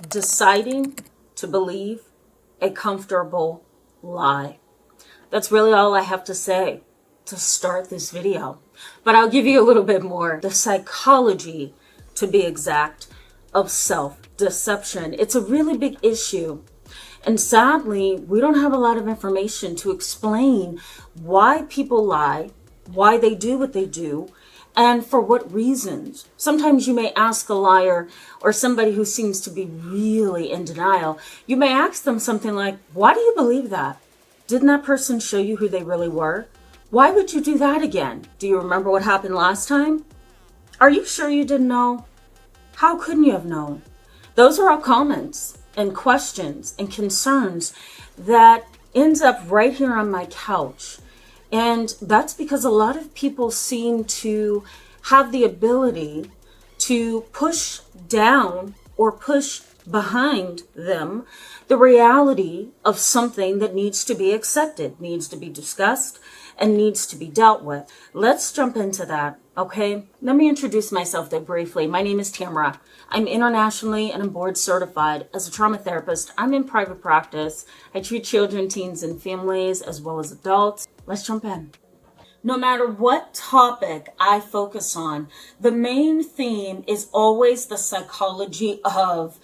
deciding to believe a comfortable lie. That's really all I have to say to start this video. But I'll give you a little bit more. The psychology, to be exact, of self-deception. It's a really big issue. And sadly, we don't have a lot of information to explain why people lie, why they do what they do, and for what reasons. Sometimes you may ask a liar or somebody who seems to be really in denial, you may ask them something like, why do you believe that? Didn't that person show you who they really were? Why would you do that again? Do you remember what happened last time? Are you sure you didn't know? How couldn't you have known? Those are all comments and questions and concerns that ends up right here on my couch. And that's because a lot of people seem to have the ability to push down or push behind them the reality of something that needs to be accepted, needs to be discussed, and needs to be dealt with. Let's jump into that, okay? Let me introduce myself though briefly. My name is Tamara. I'm internationally and I'm board certified as a trauma therapist. I'm in private practice. I treat children, teens, and families as well as adults. Let's jump in. No matter what topic I focus on, the main theme is always the psychology of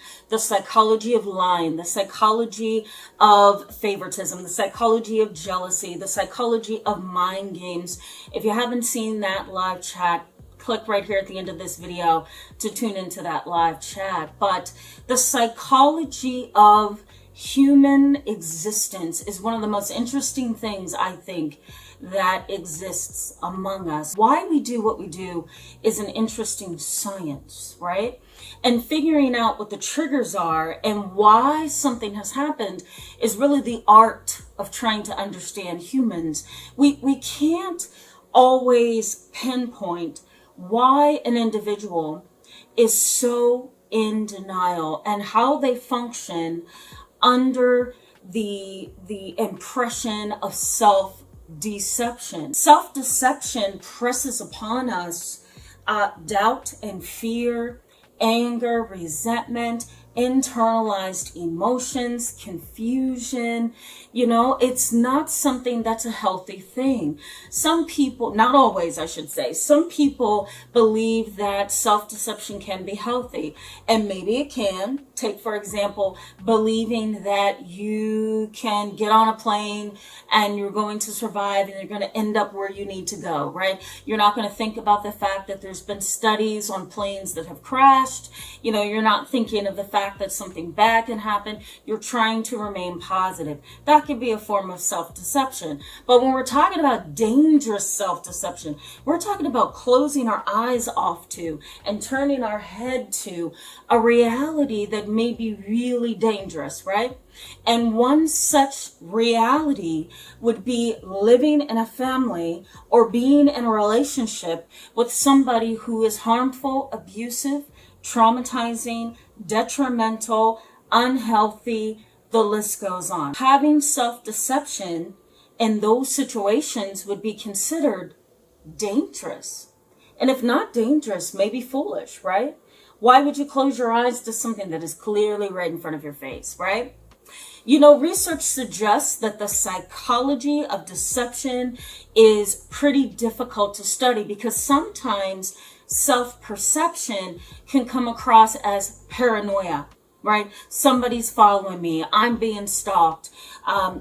lying, the psychology of favoritism, the psychology of jealousy, the psychology of mind games. If you haven't seen that live chat, click right here at the end of this video to tune into that live chat. But the psychology of human existence is one of the most interesting things, I think, that exists among us. Why we do what we do is an interesting science, right? And figuring out what the triggers are and why something has happened is really the art of trying to understand humans. We can't always pinpoint why an individual is so in denial and how they function under the impression of self-deception. Self-deception presses upon us doubt and fear, anger, resentment, internalized emotions, confusion. You know, it's not something that's a healthy thing. Some people, not always I should say, some people believe that self-deception can be healthy, and maybe it can. Take, for example, believing that you can get on a plane and you're going to survive and you're going to end up where you need to go, right? You're not going to think about the fact that there's been studies on planes that have crashed. You know, you're not thinking of the fact that something bad can happen. You're trying to remain positive. That could be a form of self-deception. But when we're talking about dangerous self-deception, we're talking about closing our eyes off to and turning our head to a reality that may be really dangerous, right? And one such reality would be living in a family or being in a relationship with somebody who is harmful, abusive, traumatizing, detrimental, unhealthy, the list goes on. Having self-deception in those situations would be considered dangerous. And if not dangerous, maybe foolish, right? Why would you close your eyes to something that is clearly right in front of your face, right? You know, research suggests that the psychology of deception is pretty difficult to study because sometimes self-perception can come across as paranoia, right? Somebody's following me. I'm being stalked.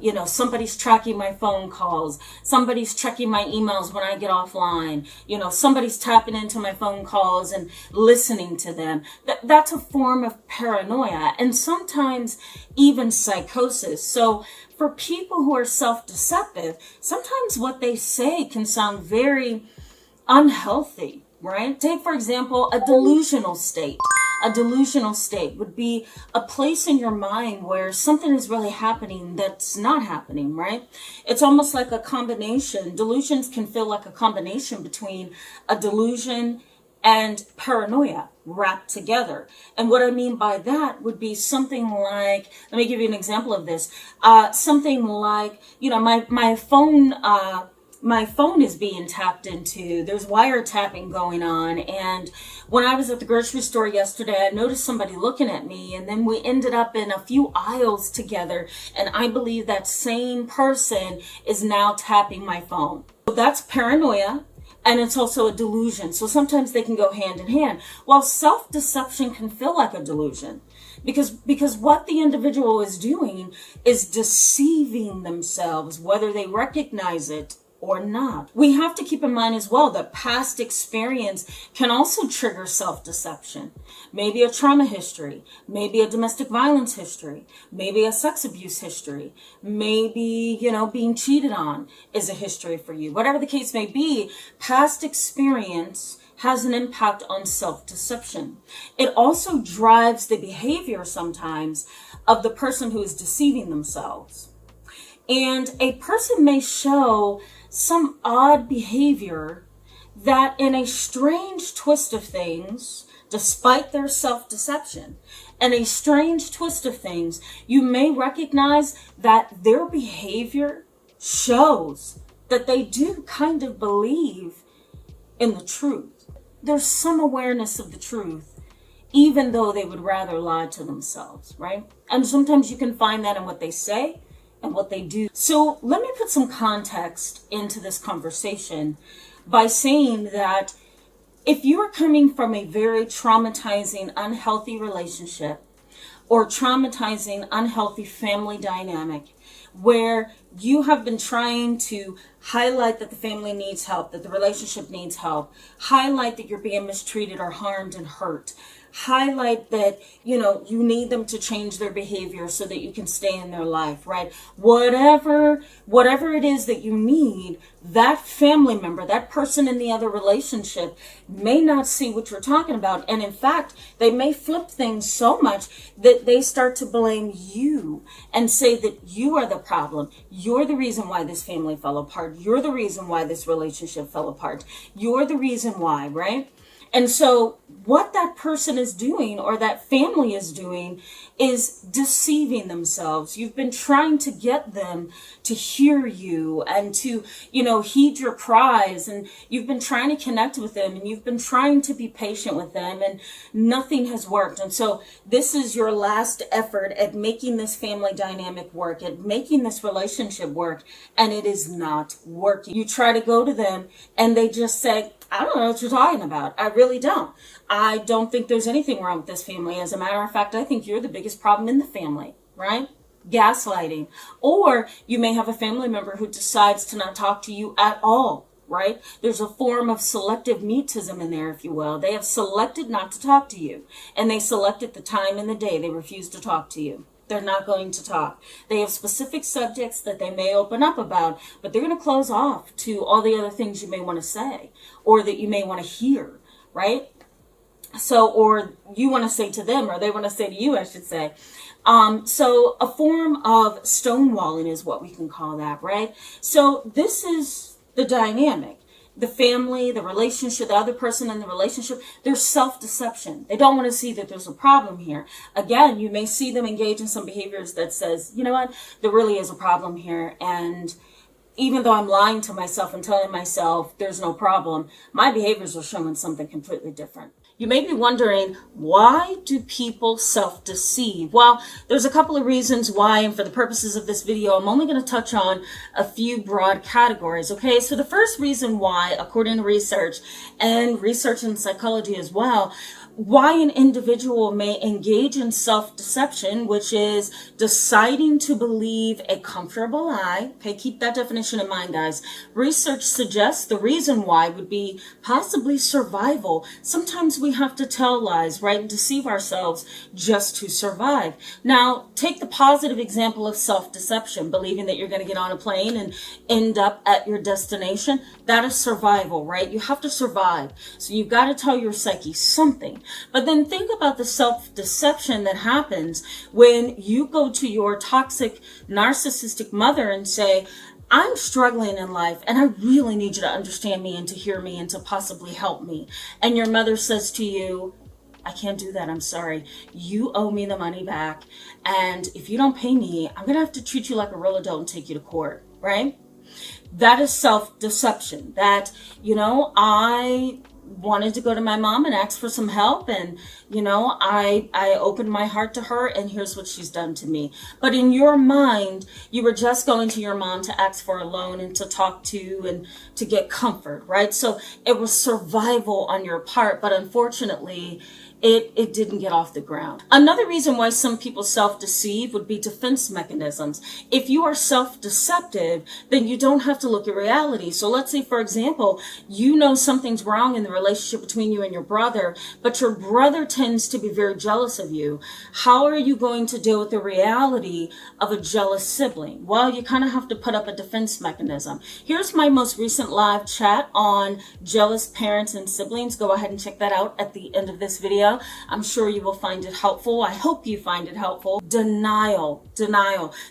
You know, somebody's tracking my phone calls. Somebody's checking my emails when I get offline. You know, somebody's tapping into my phone calls and listening to them. That's a form of paranoia and sometimes even psychosis. So for people who are self-deceptive, sometimes what they say can sound very unhealthy, right? Take, for example, a delusional state. A delusional state would be a place in your mind where something is really happening that's not happening, right? It's almost like a combination. Delusions can feel like a combination between a delusion and paranoia wrapped together. And what I mean by that would be something like, let me give you an example of this. Something like, you know, my phone my phone is being tapped into. There's wiretapping going on. And when I was at the grocery store yesterday, I noticed somebody looking at me, and then we ended up in a few aisles together. And I believe that same person is now tapping my phone. So that's paranoia. And it's also a delusion. So sometimes they can go hand in hand. While self-deception can feel like a delusion. Because what the individual is doing is deceiving themselves, whether they recognize it or not. We have to keep in mind as well that past experience can also trigger self-deception. Maybe a trauma history, maybe a domestic violence history, maybe a sex abuse history, maybe, being cheated on is a history for you. Whatever the case may be, past experience has an impact on self-deception. It also drives the behavior sometimes of the person who is deceiving themselves. And a person may show some odd behavior that, in a strange twist of things, despite their self-deception, and a strange twist of things, you may recognize that their behavior shows that they do kind of believe in the truth. There's some awareness of the truth, even though they would rather lie to themselves, right? And sometimes you can find that in what they say and what they do. So let me put some context into this conversation by saying that if you are coming from a very traumatizing, unhealthy relationship or traumatizing, unhealthy family dynamic, where you have been trying to highlight that the family needs help, that the relationship needs help, highlight that you're being mistreated or harmed and hurt, highlight that, you need them to change their behavior so that you can stay in their life, right? Whatever it is that you need, that family member, that person in the other relationship may not see what you're talking about. And in fact, they may flip things so much that they start to blame you and say that you are the problem. You're the reason why this family fell apart. You're the reason why this relationship fell apart. You're the reason why, right? And so what that person is doing, or that family is doing, is deceiving themselves. You've been trying to get them to hear you and to, heed your cries. And you've been trying to connect with them, and you've been trying to be patient with them, and nothing has worked. And so this is your last effort at making this family dynamic work, at making this relationship work, and it is not working. You try to go to them and they just say, I don't know what you're talking about. I really don't. I don't think there's anything wrong with this family. As a matter of fact, I think you're the biggest problem in the family, right? Gaslighting. Or you may have a family member who decides to not talk to you at all, right? There's a form of selective mutism in there, if you will. They have selected not to talk to you, and they selected the time and the day they refuse to talk to you. They're not going to talk. They have specific subjects that they may open up about, but they're going to close off to all the other things you may want to say or that you may want to hear, right? So, or you want to say to them, or they want to say to you, I should say. So a form of stonewalling is what we can call that, right? So this is the dynamic. The family, the relationship, the other person in the relationship, there's self-deception. They don't want to see that there's a problem here. Again, you may see them engage in some behaviors that says, you know what, there really is a problem here. And even though I'm lying to myself and telling myself there's no problem, my behaviors are showing something completely different. You may be wondering, why do people self-deceive? Well, there's a couple of reasons why, and for the purposes of this video, I'm only going to touch on a few broad categories, okay? So the first reason why, according to research, and research in psychology as well, why an individual may engage in self-deception, which is deciding to believe a comfortable lie. Okay, keep that definition in mind, guys. Research suggests the reason why would be possibly survival. Sometimes we have to tell lies, right, and deceive ourselves just to survive. Now, take the positive example of self-deception, believing that you're going to get on a plane and end up at your destination. That is survival, right? You have to survive. So you've got to tell your psyche something. But then think about the self-deception that happens when you go to your toxic, narcissistic mother and say, I'm struggling in life and I really need you to understand me and to hear me and to possibly help me. And your mother says to you, I can't do that. I'm sorry. You owe me the money back. And if you don't pay me, I'm going to have to treat you like a real adult and take you to court, right? That is self-deception. That, I wanted to go to my mom and ask for some help, and I opened my heart to her, and here's what she's done to me. But in your mind, you were just going to your mom to ask for a loan and to talk to and to get comfort, right? So it was survival on your part, but unfortunately it didn't get off the ground. Another reason why some people self-deceive would be defense mechanisms. If you are self-deceptive, then you don't have to look at reality. So let's say, for example, something's wrong in the relationship between you and your brother, but your brother tends to be very jealous of you. How are you going to deal with the reality of a jealous sibling? Well, you kind of have to put up a defense mechanism. Here's my most recent live chat on jealous parents and siblings. Go ahead and check that out at the end of this video. I'm sure you will find it helpful. I hope you find it helpful. Denial.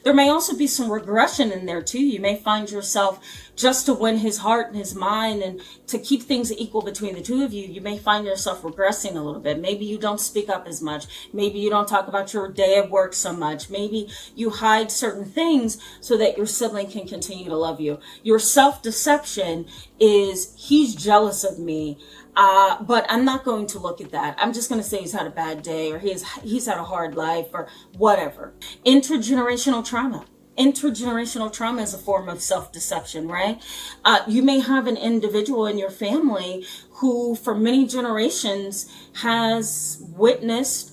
There may also be some regression in there too. You may find yourself, just to win his heart and his mind and to keep things equal between the two of you, you may find yourself regressing a little bit. Maybe you don't speak up as much. Maybe you don't talk about your day of work so much. Maybe you hide certain things so that your sibling can continue to love you. Your self-deception is, he's jealous of me. But I'm not going to look at that. I'm just going to say he's had a bad day, or he's had a hard life, or whatever. Intergenerational trauma. Intergenerational trauma is a form of self-deception, right? You may have an individual in your family who for many generations has witnessed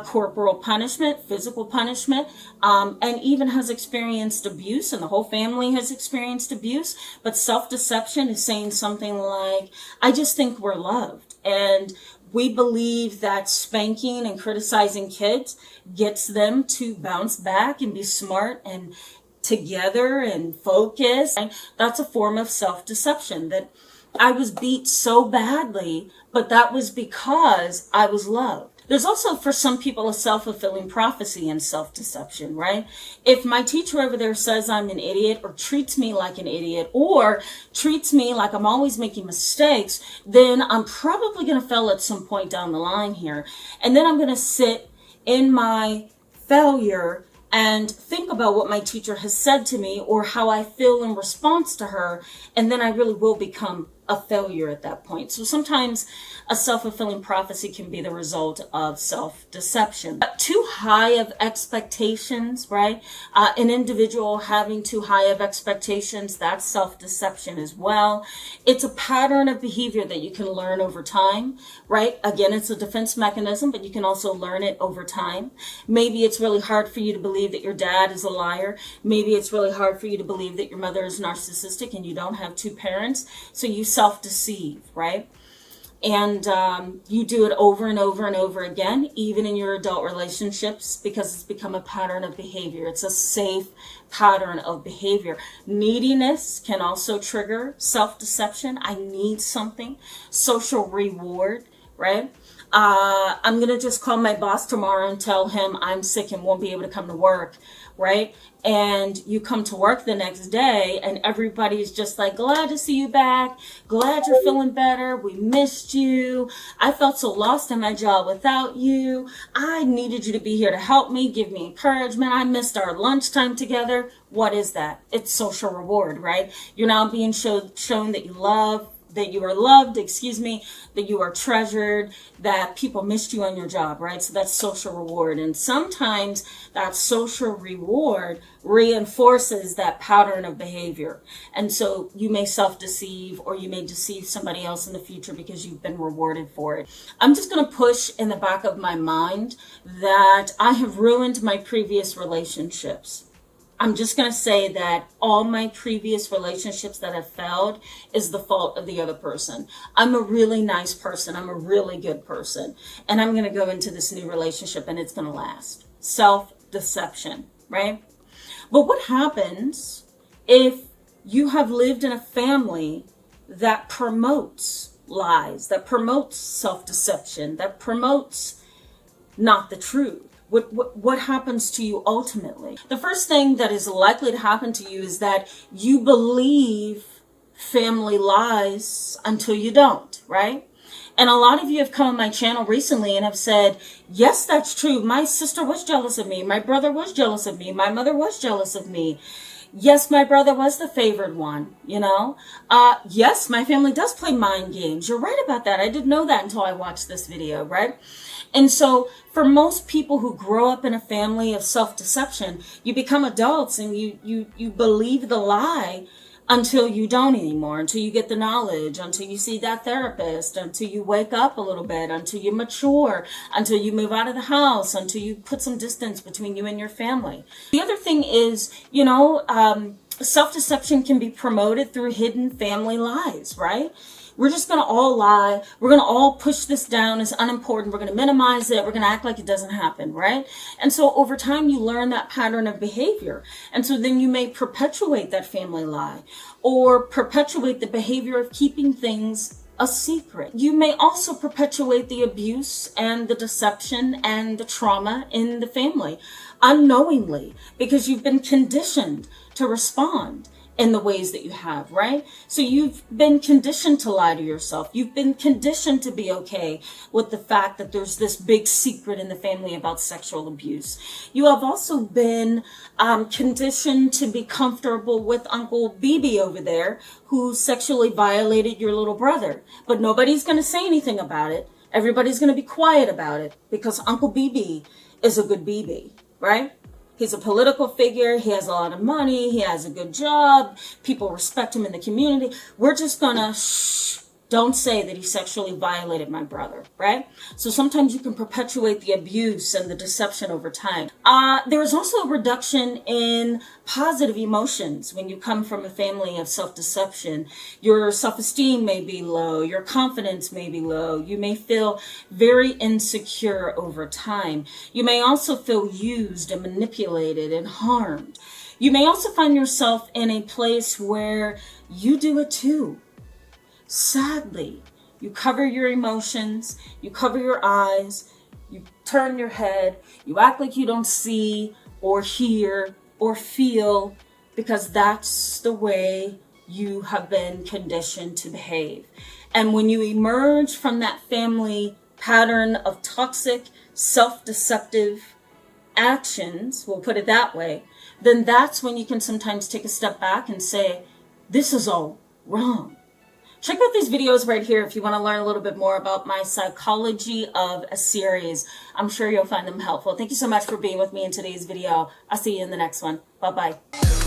corporal punishment, physical punishment, and even has experienced abuse, and the whole family has experienced abuse. But self-deception is saying something like, I just think we're loved. And we believe that spanking and criticizing kids gets them to bounce back and be smart and together and focused. And that's a form of self-deception, that I was beat so badly, but that was because I was loved. There's also, for some people, a self-fulfilling prophecy in self-deception, right? If my teacher over there says I'm an idiot, or treats me like an idiot, or treats me like I'm always making mistakes, then I'm probably going to fail at some point down the line here. And then I'm going to sit in my failure and think about what my teacher has said to me, or how I feel in response to her, and then I really will become a failure at that point. So sometimes a self-fulfilling prophecy can be the result of self-deception. Too high of expectations, right? An individual having too high of expectations, that's self-deception as well. It's a pattern of behavior that you can learn over time, right? Again, it's a defense mechanism, but you can also learn it over time. Maybe it's really hard for you to believe that your dad is a liar. Maybe it's really hard for you to believe that your mother is narcissistic and you don't have two parents. So you self-deceive, right? And you do it over and over and over again, even in your adult relationships, because it's become a pattern of behavior. It's a safe pattern of behavior. Neediness can also trigger self-deception. I need something. Social reward, right? I'm going to just call my boss tomorrow and tell him I'm sick and won't be able to come to work, right? And you come to work the next day and everybody's just like, glad to see you back. Glad you're feeling better. We missed you. I felt so lost in my job without you. I needed you to be here to help me, give me encouragement. I missed our lunchtime together. What is that? It's social reward, right? You're now being shown that you are loved, that you are treasured, that people missed you on your job, right? So that's social reward. And sometimes that social reward reinforces that pattern of behavior. And so you may self-deceive, or you may deceive somebody else in the future because you've been rewarded for it. I'm just going to push in the back of my mind that I have ruined my previous relationships. I'm just going to say that all my previous relationships that have failed is the fault of the other person. I'm a really nice person. I'm a really good person. And I'm going to go into this new relationship and it's going to last. Self-deception, right? But what happens if you have lived in a family that promotes lies, that promotes self-deception, that promotes not the truth? What happens to you ultimately? The first thing that is likely to happen to you is that you believe family lies until you don't, right? And a lot of you have come on my channel recently and have said, yes, that's true. My sister was jealous of me. My brother was jealous of me. My mother was jealous of me. Yes, my brother was the favored one, you know. Yes, my family does play mind games. You're right about that. I didn't know that until I watched this video, right? And so for most people who grow up in a family of self-deception, you become adults and you believe the lie until you don't anymore, until you get the knowledge, until you see that therapist, until you wake up a little bit, until you mature, until you move out of the house, until you put some distance between you and your family. The other thing is, you know, self-deception can be promoted through hidden family lies, right? We're just going to all lie. We're going to all push this down as unimportant. We're going to minimize it. We're going to act like it doesn't happen, right? And so over time, you learn that pattern of behavior. And so then you may perpetuate that family lie or perpetuate the behavior of keeping things a secret. You may also perpetuate the abuse and the deception and the trauma in the family unknowingly because you've been conditioned to respond in the ways that you have, right? So you've been conditioned to lie to yourself. You've been conditioned to be okay with the fact that there's this big secret in the family about sexual abuse. You have also been conditioned to be comfortable with Uncle BB over there who sexually violated your little brother. But nobody's going to say anything about it. Everybody's going to be quiet about it because Uncle BB is a good BB, right? He's a political figure. He has a lot of money. He has a good job. People respect him in the community. We're just gonna don't say that he sexually violated my brother, right? So sometimes you can perpetuate the abuse and the deception over time. There is also a reduction in positive emotions when you come from a family of self-deception. Your self-esteem may be low. Your confidence may be low. You may feel very insecure over time. You may also feel used and manipulated and harmed. You may also find yourself in a place where you do it too. Sadly, you cover your emotions, you cover your eyes, you turn your head, you act like you don't see or hear or feel because that's the way you have been conditioned to behave. And when you emerge from that family pattern of toxic, self-deceptive actions, we'll put it that way, then that's when you can sometimes take a step back and say, this is all wrong. Check out these videos right here if you want to learn a little bit more about my psychology of a series. I'm sure you'll find them helpful. Thank you so much for being with me in today's video. I'll see you in the next one. Bye-bye.